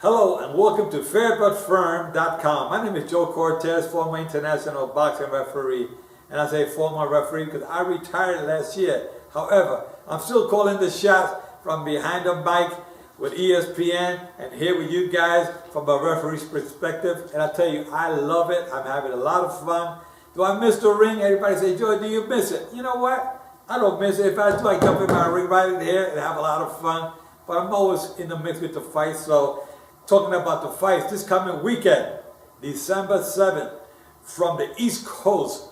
Hello and welcome to fairbutfirm.com. My name is Joe Cortez, former international boxing referee. And I say former referee because I retired last year. However, I'm still calling the shots from behind the mic with ESPN and here with you guys from a referee's perspective. And I tell you, I love it. I'm having a lot of fun. Do I miss the ring? Everybody say, Joe, do you miss it? You know what? I don't miss it. If I do, I jump in my ring right in here and have a lot of fun. But I'm always in the mix with the fight. So talking about the fights, this coming weekend, December 7th, from the East Coast,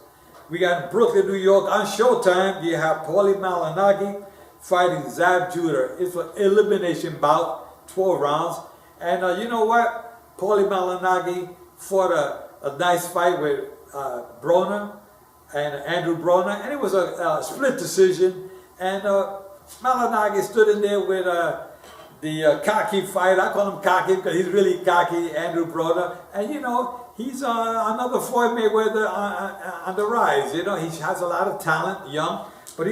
we got in Brooklyn, New York, on Showtime, you have Paulie Malignaggi fighting Zab Judah. It's an elimination bout, 12 rounds. And you know what? Paulie Malignaggi fought a nice fight with Broner and Andrew Broner, and it was a split decision. And Malignaggi stood in there with the cocky fighter. I call him cocky because he's really cocky, Andrew Broner. And you know, he's another Floyd Mayweather on the rise. You know, he has a lot of talent, young. But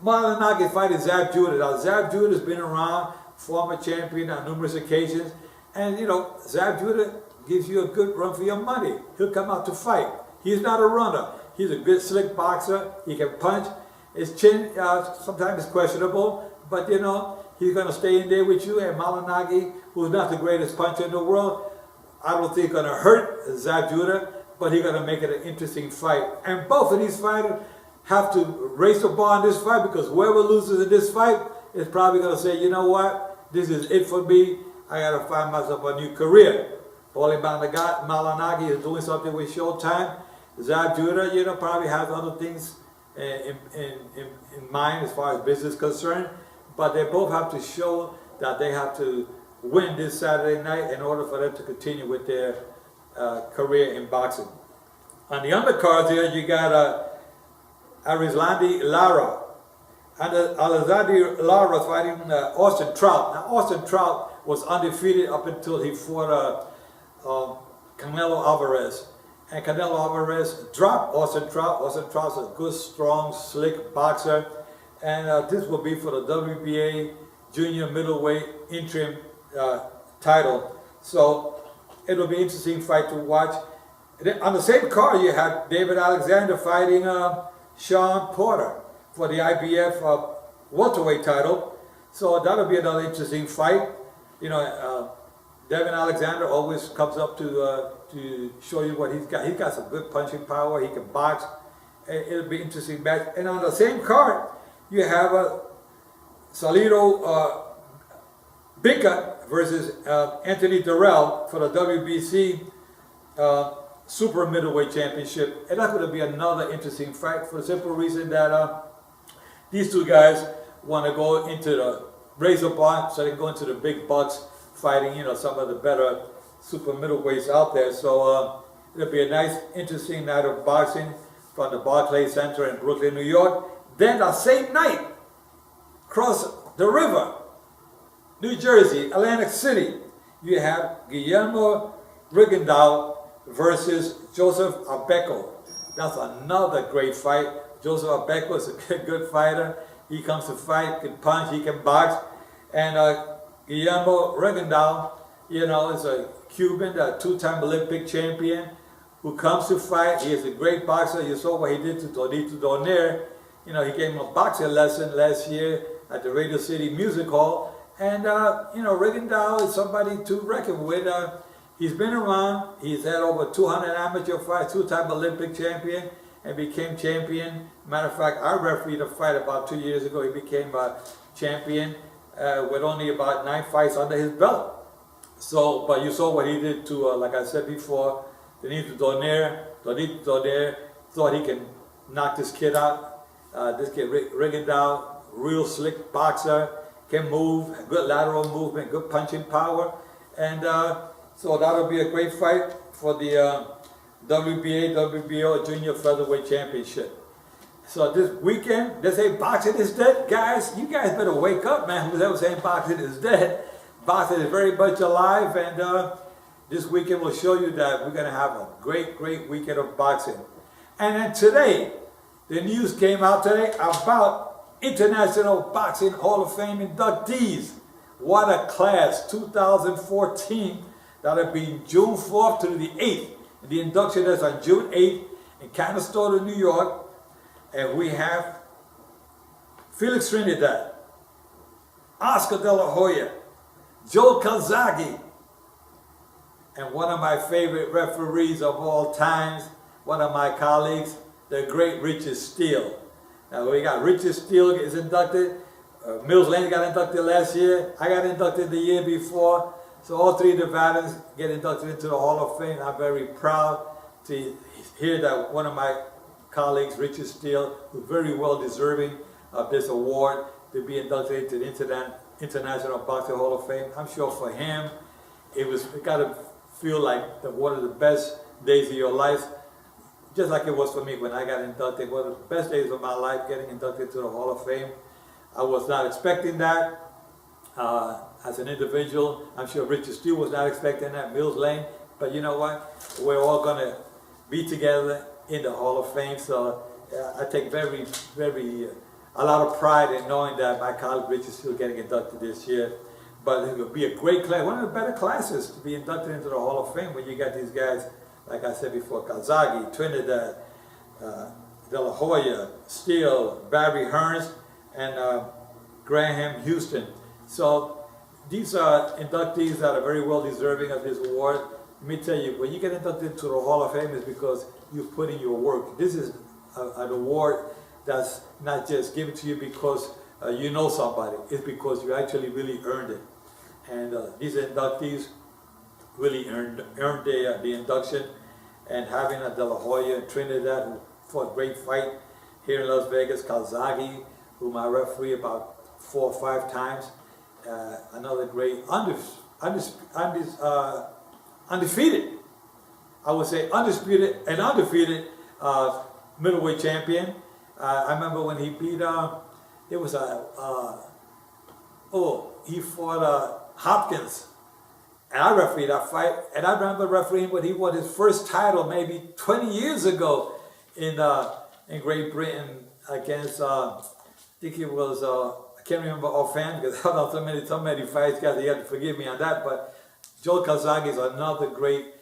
Malignaggi fighting Zab Judah. Now, Zab Judah has been around, former champion on numerous occasions. And you know, Zab Judah gives you a good run for your money. He'll come out to fight. He's not a runner. He's a good, slick boxer. He can punch. His chin sometimes is questionable, but you know, he's going to stay in there with you. And Malignaggi, who's not the greatest puncher in the world, I don't think going to hurt Zab Judah, but he's going to make it an interesting fight. And both of these fighters have to raise the bar in this fight, because whoever loses in this fight is probably going to say, you know what, this is it for me. I got to find myself a new career. Paulie Malignaggi is doing something with Showtime. Zab Judah, you know, probably has other things in mind as far as business is concerned, but they both have to show that they have to win this Saturday night in order for them to continue with their career in boxing. On the undercards here, you got Arislandi Lara. And Arislandi Lara fighting Austin Trout. Now, Austin Trout was undefeated up until he fought Canelo Alvarez. And Canelo Alvarez dropped Austin Trout. Austin Trout's a good, strong, slick boxer. And this will be for the WBA junior middleweight interim title. So it'll be an interesting fight to watch. On the same card, you have David Alexander fighting Sean Porter for the IBF welterweight title. So that'll be another interesting fight. You know, Devin Alexander always comes up to show you what he's got. He's got some good punching power. He can box. It'll be an interesting match. And on the same card, you have Salido Binka versus Anthony Durrell for the WBC Super Middleweight Championship. And that's going to be another interesting fight for the simple reason that these two guys want to go into the razor bar, so they can go into the big bucks fighting, you know, some of the better super middleweights out there. So it'll be a nice, interesting night of boxing from the Barclays Center in Brooklyn, New York. Then the same night, across the river, New Jersey, Atlantic City, you have Guillermo Rigondeaux versus Joseph Agbeko. That's another great fight. Joseph Agbeko is a good fighter. He comes to fight, can punch, he can box. And Guillermo Rigondeaux, you know, is a Cuban, a two-time Olympic champion who comes to fight. He is a great boxer. You saw what he did to Donito Donaire. You know, he gave him a boxing lesson last year at the Radio City Music Hall. And, you know, Rigondeaux is somebody to reckon with. He's been around. He's had over 200 amateur fights, two-time Olympic champion, and became champion. Matter of fact, I refereed a fight about 2 years ago. He became a champion with only about 9 fights under his belt. So, but you saw what he did to, like I said before, Donito Donaire. Donito Donaire thought he can knock this kid out. This kid, Rigondeaux, real slick boxer, can move, good lateral movement, good punching power. And so that'll be a great fight for the WBA, WBO Junior Featherweight Championship. So this weekend, they say boxing is dead. Guys, you guys better wake up, man. Who's ever saying boxing is dead? Boxing is very much alive, and this weekend will show you that we're going to have a great, great weekend of boxing. And then today, the news came out today about International Boxing Hall of Fame inductees. What a class, 2014. That'll be June 4th to the 8th. And the induction is on June 8th in Canastota, New York. And we have Felix Trinidad, Oscar de la Hoya, Joe Calzaghe, and one of my favorite referees of all times, one of my colleagues, the great Richard Steele. Now we got Richard Steele is inducted, Mills Lane got inducted last year, I got inducted the year before, so all three Nevadans get inducted into the Hall of Fame. I'm very proud to hear that one of my colleagues, Richard Steele, who's very well deserving of this award, to be inducted into the International Boxing Hall of Fame. I'm sure for him, it got to feel like one of the best days of your life, just like it was for me when I got inducted. One of the best days of my life, getting inducted to the Hall of Fame. I was not expecting that as an individual. I'm sure Richard Steele was not expecting that, Mills Lane. But you know what? We're all going to be together in the Hall of Fame. So I take a lot of pride in knowing that my colleague Richard Steele getting inducted this year. But it will be a great class, one of the better classes to be inducted into the Hall of Fame when you got these guys, like I said before, Calzaghe, Trinidad, De La Hoya, Steele, Barry Hearns, and Graham Houston. So these are inductees that are very well deserving of this award. Let me tell you, when you get inducted into the Hall of Fame, it's because you've put in your work. This is an award that's not just given to you because you know somebody. It's because you actually really earned it. And these inductees really earned the induction. And having a De La Hoya and Trinidad, who fought a great fight here in Las Vegas, Calzaghe, whom I referee about 4 or 5 times, another great undefeated, I would say undisputed and undefeated middleweight champion. I remember when he beat, he fought Hopkins, and I refereed that fight. And I remember refereeing when he won his first title maybe 20 years ago in Great Britain against, I think it was, I can't remember offhand because I've done so many fights, guys, you have to forgive me on that. But Joe Calzaghe is another great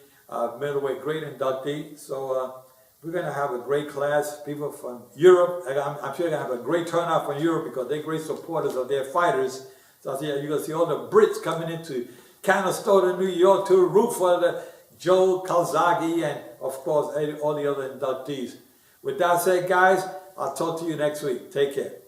middleweight, great inductee. So we're going to have a great class. People from Europe, I'm sure they're going to have a great turnout from Europe because they're great supporters of their fighters. So you're going to see all the Brits coming into Canastota, New York to root for the Joe Calzaghe and, of course, all the other inductees. With that said, guys, I'll talk to you next week. Take care.